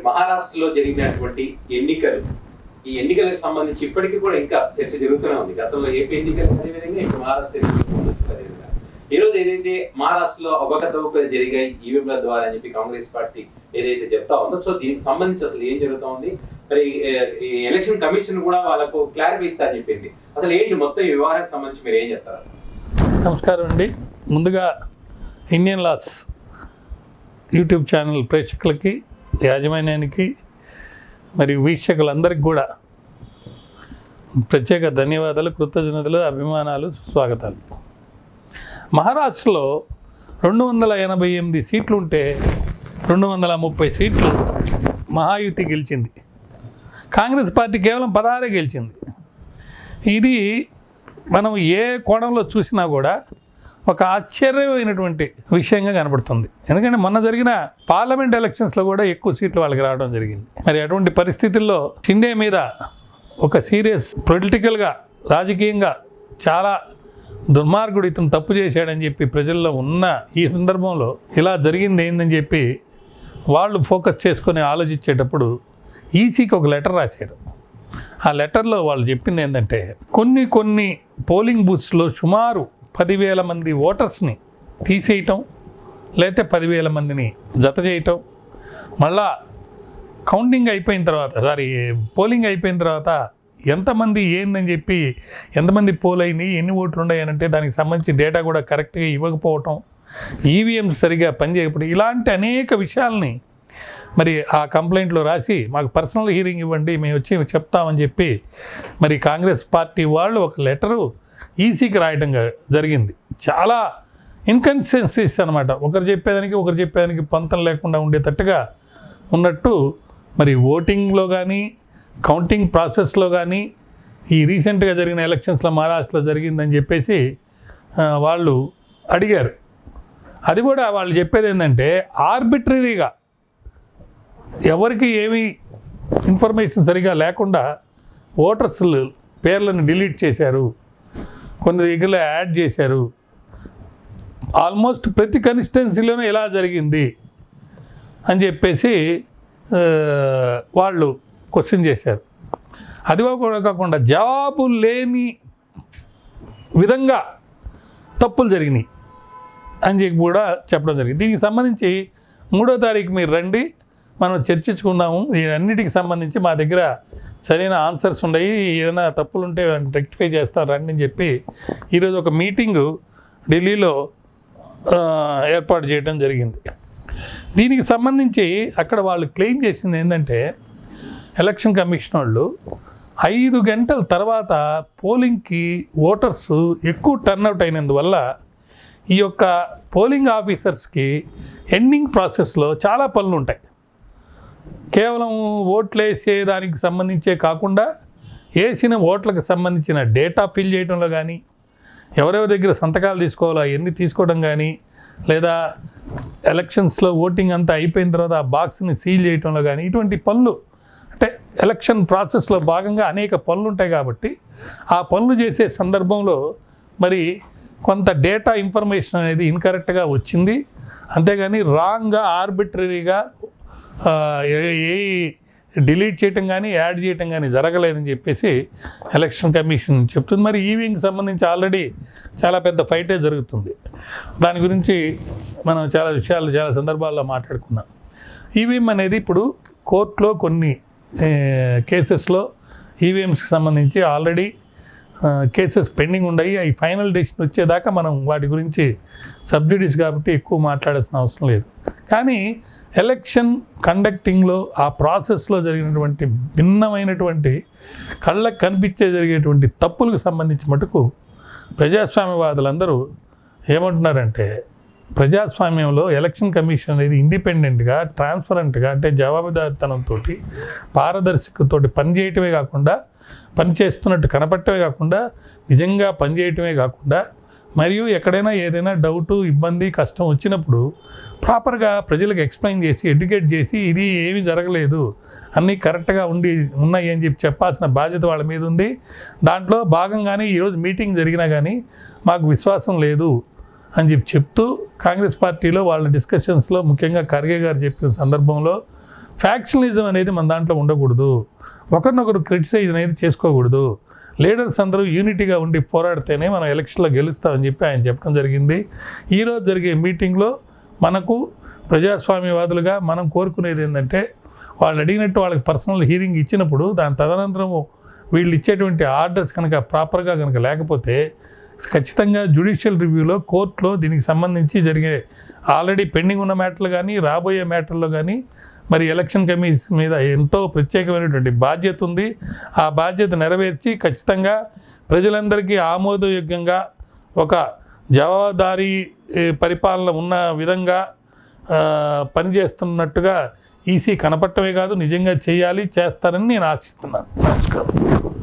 మహారాష్ట్రలో జరిగినటువంటి ఎన్నికలు, ఈ ఎన్నికలకు సంబంధించి ఇప్పటికీ కూడా ఇంకా చర్చ జరుగుతూనే ఉంది. గతంలో ఏపీ ఎన్నికలు అదేవిధంగా ఇప్పుడు మహారాష్ట్ర ఎన్నికలు అదేవిధంగా ఈరోజు ఏదైతే మహారాష్ట్రలో అవకతవకలు జరిగాయి ఈవీఎంల ద్వారా అని చెప్పి కాంగ్రెస్ పార్టీ ఏదైతే చెప్తా ఉందో, సో దీనికి సంబంధించి అసలు ఏం జరుగుతూ ఉంది, మరి ఈ ఎలక్షన్ కమిషన్ కూడా వాళ్ళకు క్లారిఫై ఇస్తా అని చెప్పింది. అసలు ఏంటి మొత్తం ఈ వ్యవహారానికి సంబంధించి మీరు ఏం చెప్తారు అసలు? నమస్కారం అండి. ముందుగా ఇండియన్ లాస్ యూట్యూబ్ ఛానల్ ప్రేక్షకులకి, యాజమాన్యానికి మరియు వీక్షకులందరికీ కూడా ప్రత్యేక ధన్యవాదాలు, కృతజ్ఞతలు, అభిమానాలు, స్వాగతాలు. మహారాష్ట్రలో 288 సీట్లు ఉంటే 230 సీట్లు మహాయుతి గెలిచింది. కాంగ్రెస్ పార్టీ కేవలం 16 గెలిచింది. ఇది మనం ఏ కోణంలో చూసినా కూడా ఒక ఆశ్చర్యమైనటువంటి విషయంగా కనబడుతుంది. ఎందుకంటే మొన్న జరిగిన పార్లమెంట్ ఎలక్షన్స్లో కూడా ఎక్కువ సీట్లు వాళ్ళకి రావడం జరిగింది. మరి అటువంటి పరిస్థితుల్లో షిండే మీద ఒక సీరియస్ పొలిటికల్గా, రాజకీయంగా చాలా దుర్మార్గుడు, ఇతను తప్పు చేశాడని చెప్పి ప్రజల్లో ఉన్న ఈ సందర్భంలో ఇలా జరిగింది ఏందని చెప్పి వాళ్ళు ఫోకస్ చేసుకొని ఆలోచించేటప్పుడు ఈసీకి ఒక లెటర్ రాశారు. ఆ లెటర్లో వాళ్ళు చెప్పింది ఏంటంటే, కొన్ని పోలింగ్ బూత్స్లో సుమారు 10,000 మంది ఓటర్స్ని తీసేయటం, లేకపోతే 10,000 మందిని జత చేయటం, మళ్ళా కౌంటింగ్ అయిపోయిన తర్వాత, పోలింగ్ అయిపోయిన తర్వాత ఎంతమంది ఏందని చెప్పి, ఎంతమంది పోల్ అయినాయి, ఎన్ని ఓట్లు ఉన్నాయనంటే దానికి సంబంధించి డేటా కూడా కరెక్ట్గా ఇవ్వకపోవటం, ఈవీఎంస్ సరిగా పనిచేయకపోవడం, ఇలాంటి అనేక విషయాల్ని మరి ఆ కంప్లైంట్లో రాసి మాకు పర్సనల్ హీరింగ్ ఇవ్వండి, మేము వచ్చి చెప్తామని చెప్పి మరి కాంగ్రెస్ పార్టీ వాళ్ళు ఒక లెటరు ఈసీకి రాయడం జరిగింది. చాలా ఇన్కన్సిస్టెన్సీస్ అనమాట. ఒకరు చెప్పేదానికి పొంతం లేకుండా ఉండేటట్టుగా ఉన్నట్టు మరి ఓటింగ్లో కానీ, కౌంటింగ్ ప్రాసెస్లో కానీ, ఈ రీసెంట్గా జరిగిన ఎలక్షన్స్లో మహారాష్ట్రలో జరిగిందని చెప్పేసి వాళ్ళు అడిగారు. అది కూడా వాళ్ళు చెప్పేది ఏంటంటే, ఆర్బిట్రరీగా ఎవరికి ఏమీ ఇన్ఫర్మేషన్ సరిగా లేకుండా ఓటర్స్ పేర్లను డిలీట్ చేశారు, కొన్ని దగ్గరలో యాడ్ చేశారు, ఆల్మోస్ట్ ప్రతి కన్స్టిట్యున్సీలోనే ఇలా జరిగింది అని చెప్పేసి వాళ్ళు క్వశ్చన్ చేశారు. అది కూడా కాకుండా జవాబు లేని విధంగా తప్పులు జరిగినాయి అని చెప్పి కూడా చెప్పడం జరిగింది. దీనికి సంబంధించి 3వ తారీఖు మీరు రండి, మనం చర్చించుకుందాము, వీటన్నిటికి సంబంధించి మా దగ్గర సరైన ఆన్సర్స్ ఉన్నాయి, ఏదైనా తప్పులు ఉంటే రెక్టిఫై చేస్తాను రండి అని చెప్పి ఈరోజు ఒక మీటింగు ఢిల్లీలో ఏర్పాటు చేయడం జరిగింది. దీనికి సంబంధించి అక్కడ వాళ్ళు క్లెయిమ్ చేసింది ఏంటంటే, ఎలక్షన్ కమిషన్ వాళ్ళు 5 గంటల తర్వాత పోలింగ్కి ఓటర్స్ ఎక్కువ టర్న్అవుట్ అయినందువల్ల ఈ యొక్క పోలింగ్ ఆఫీసర్స్కి ఎండింగ్ ప్రాసెస్లో చాలా పనులు ఉంటాయి. కేవలం ఓట్లు వేసే దానికి సంబంధించే కాకుండా వేసిన ఓట్లకు సంబంధించిన డేటా ఫిల్ చేయడంలో కానీ, ఎవరెవరి దగ్గర సంతకాలు తీసుకోవాలో అవన్నీ తీసుకోవడం కానీ, లేదా ఎలక్షన్స్లో ఓటింగ్ అంతా అయిపోయిన తర్వాత ఆ బాక్స్ని సీల్ చేయడంలో కానీ, ఇటువంటి పనులు, అంటే ఎలక్షన్ ప్రాసెస్లో భాగంగా అనేక పనులు ఉంటాయి కాబట్టి ఆ పనులు చేసే సందర్భంలో మరి కొంత డేటా ఇన్ఫర్మేషన్ అనేది ఇన్కరెక్ట్గా వచ్చింది. అంతేగాని రాంగ్గా, ఆర్బిటరీగా డిలీట్ చేయటం కానీ, యాడ్ చేయటం కానీ జరగలేదని చెప్పేసి ఎలక్షన్ కమిషన్ చెప్తుంది. మరి ఈవీఎంకి సంబంధించి ఆల్రెడీ చాలా పెద్ద ఫైటే జరుగుతుంది. దాని గురించి మనం చాలా విషయాలు చాలా సందర్భాల్లో మాట్లాడుకున్నాం. ఈవీఎం అనేది ఇప్పుడు కోర్టులో కొన్ని కేసెస్లో ఈవీఎంస్కి సంబంధించి ఆల్రెడీ కేసెస్ పెండింగ్ ఉన్నాయి. అవి ఫైనల్ డెసిషన్ వచ్చేదాకా మనం వాటి గురించి సబ్జుడిస్ కాబట్టి ఎక్కువ మాట్లాడాల్సిన అవసరం లేదు. కానీ ఎలక్షన్ కండక్టింగ్లో ఆ ప్రాసెస్లో జరిగినటువంటి భిన్నమైనటువంటి కళ్ళకు జరిగేటువంటి తప్పులకు సంబంధించి మటుకు ప్రజాస్వామ్యవాదులందరూ ఏమంటున్నారంటే, ప్రజాస్వామ్యంలో ఎలక్షన్ కమిషన్ అనేది ఇండిపెండెంట్గా, ట్రాన్స్పరెంట్గా, అంటే జవాబుదారితనంతో, పారదర్శకతతో పనిచేయటమే కాకుండా, పనిచేస్తున్నట్టు కనపడటమే కాకుండా, నిజంగా పనిచేయటమే కాకుండా, మరియు ఎక్కడైనా ఏదైనా డౌటు, ఇబ్బంది, కష్టం వచ్చినప్పుడు ప్రాపర్గా ప్రజలకు ఎక్స్ప్లెయిన్ చేసి, ఎడ్యుకేట్ చేసి, ఇది ఏమీ జరగలేదు, అన్నీ కరెక్ట్గా ఉన్నాయి అని చెప్పి చెప్పాల్సిన బాధ్యత వాళ్ళ మీద ఉంది. దాంట్లో భాగంగానే ఈరోజు మీటింగ్ జరిగినా కానీ మాకు విశ్వాసం లేదు అని చెప్తూ కాంగ్రెస్ పార్టీలో వాళ్ళ డిస్కషన్స్లో ముఖ్యంగా ఖర్గే గారు చెప్పిన సందర్భంలో ఫ్యాక్షనలిజం అనేది మన దాంట్లో ఉండకూడదు, ఒకరినొకరు క్రిటిసైజ్ అనేది చేసుకోకూడదు, లీడర్స్ అందరూ యూనిటీగా ఉండి పోరాడితేనే మనం ఎలక్షన్లో గెలుస్తామని చెప్పి ఆయన చెప్పడం జరిగింది. ఈరోజు జరిగే మీటింగ్లో మనకు ప్రజాస్వామ్యవాదులుగా మనం కోరుకునేది ఏంటంటే, వాళ్ళు అడిగినట్టు వాళ్ళకి పర్సనల్ హీరింగ్ ఇచ్చినప్పుడు దాని తదనంతరము వీళ్ళు ఇచ్చేటువంటి ఆర్డర్స్ కనుక ప్రాపర్గా కనుక లేకపోతే ఖచ్చితంగా జ్యుడిషియల్ రివ్యూలో కోర్టులో దీనికి సంబంధించి జరిగే ఆల్రెడీ పెండింగ్ ఉన్న మ్యాటర్లు కానీ రాబోయే మ్యాటర్లో కానీ మరి ఎలక్షన్ కమిషన్ మీద ఎంతో ప్రత్యేకమైనటువంటి బాధ్యత ఉంది. ఆ బాధ్యత నెరవేర్చి ఖచ్చితంగా ప్రజలందరికీ ఆమోదయోగ్యంగా ఒక జవాబుదారీ పరిపాలన ఉన్న విధంగా పనిచేస్తున్నట్టుగా ఈసీ కనపడటమే కాదు, నిజంగా చేయాలి, చేస్తారని నేను ఆశిస్తున్నాను. నమస్కారం.